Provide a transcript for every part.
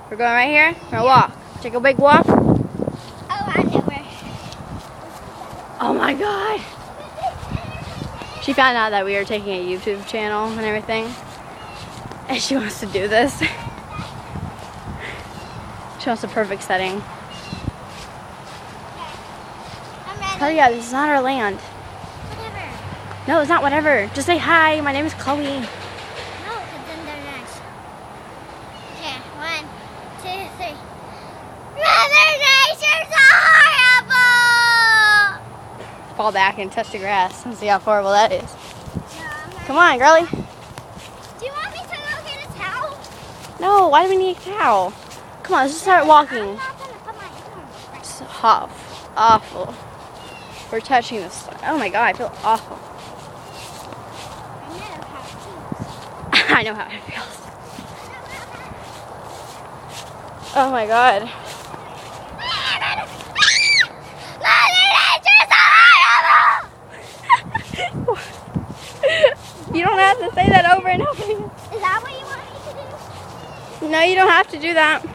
We're going right here? We're gonna walk. Take a big walk. Oh, I know where. Oh my god. She found out that we were taking a YouTube channel and everything. And she wants to do this. She wants a perfect setting. I'm ready. Hurry up, this is not our land. Whatever. No, it's not whatever. Just say hi, my name is Chloe. No, because then they're next. Okay, 1, 2, 3. Mother Nature's horrible! Fall back and touch the grass and see how horrible that is. No, I'm not. Come on, girlie. Do you want me to go get a towel? No, why do we need a towel? Come on, let's just start walking. I'm not going to put my arm. It's awful. We're touching this. Oh my god, I feel awful. I know how it feels. I know how it feels. Oh my god. Mother Nature's horrible! You don't have to say that over and over again. Is that what you want me to do? No, you don't have to do that.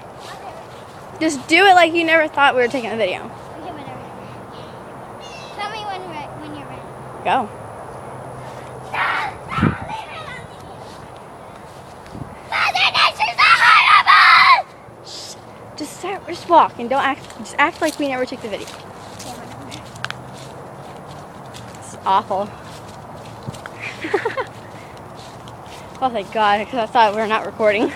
Just do it like you never thought we were taking a video. Okay, whatever. Tell me when you're ready. Go. Mother Nature's horrible! Just walk and don't act. Just act like we never took the video. It's awful. Oh thank God, because I thought we were not recording.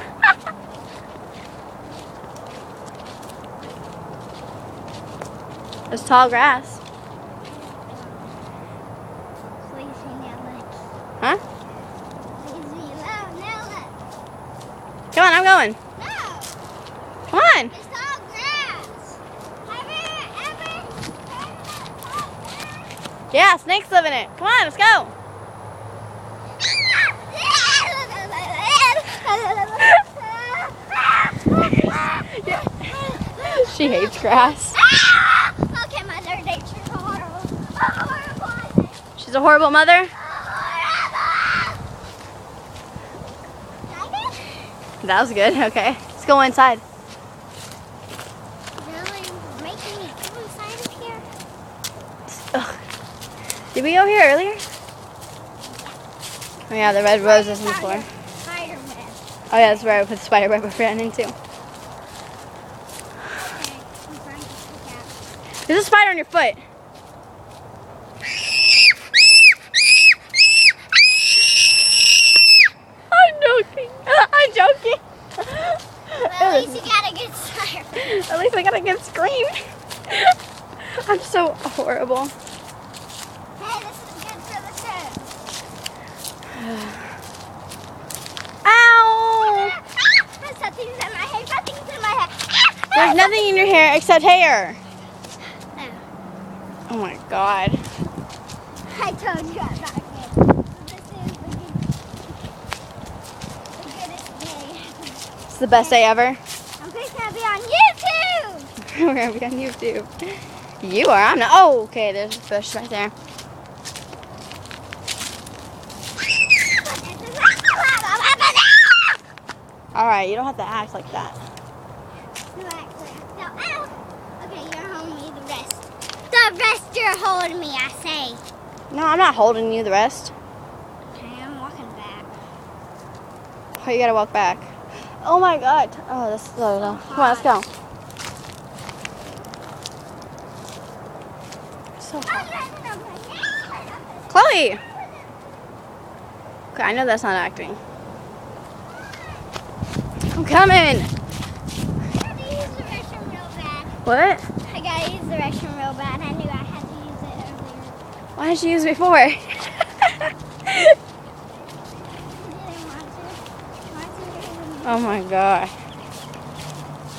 There's tall grass. Please be now, Huh? Please be loud now. Come on, I'm going. No, Come on. it's tall grass. Have you ever heard of tall grass? Yeah, snakes live in it. Come on, let's go. She hates grass. Okay, Mother Nature's horrible. Horrible. She's a horrible mother. That was good. Okay, let's go inside. Really making me go inside of here? Ugh. Did we go here earlier? Oh yeah, the red roses on the floor. Spider-Man. Oh yeah, that's where I put the spider web we ran into. Okay, I'm trying to pick out. There's a spider on your foot. I'm joking. Well, at least you got a good spider. At least I got a good scream. I'm so horrible. Hey, this is good for the show. Ow! Something's in my hair. Something's in my hair. There's nothing in your hair except hair. No, Oh my god. I told you I'm not good. This is the goodest day. It's the best day ever. I'm just gonna be on YouTube. We're gonna be on YouTube. You are. I'm not. Oh, okay. There's a bush right there. All right. You don't have to act like that. No, actually, no, ow. Okay, you're holding me the rest. The rest you're holding me, I say. No, I'm not holding you. The rest. Okay, I'm walking back. Oh, you gotta walk back. Oh my god. Oh, this is so low. Come on, let's go. So hot. Chloe! Okay, I know that's not acting. I'm coming! I gotta use the restroom real bad. What? I gotta use the restroom real bad. I knew I had to use it earlier. Why didn't you use it before? I didn't want to. Oh my god.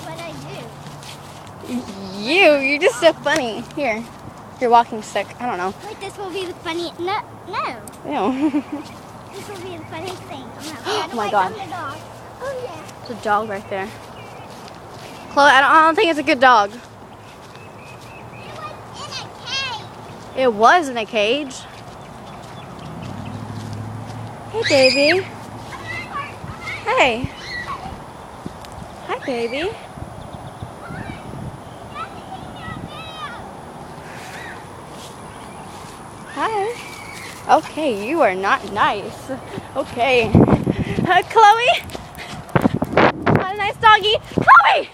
What'd I do? You're just so funny. Here. Your walking stick. I don't know. Wait, this will be the funny. No. Ew. This will be the funniest thing. Oh my God. The dog. Oh yeah. There's a dog right there. Chloe, I don't think it's a good dog. It was in a cage. It was in a cage. Hey, baby. Hey. Hi, baby. Hi. Okay, you are not nice. Okay. Chloe? Not a nice doggy. Chloe!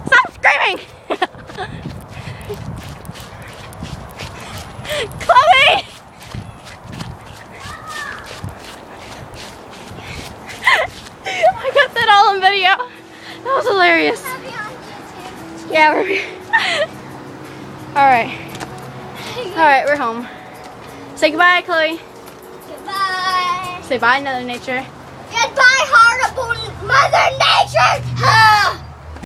Stop screaming! Chloe! I got that all on video. That was hilarious. Yeah, we're... Alright. Alright, we're home. Say goodbye, Chloe. Goodbye. Say bye, Mother Nature. Goodbye, horrible Mother Nature.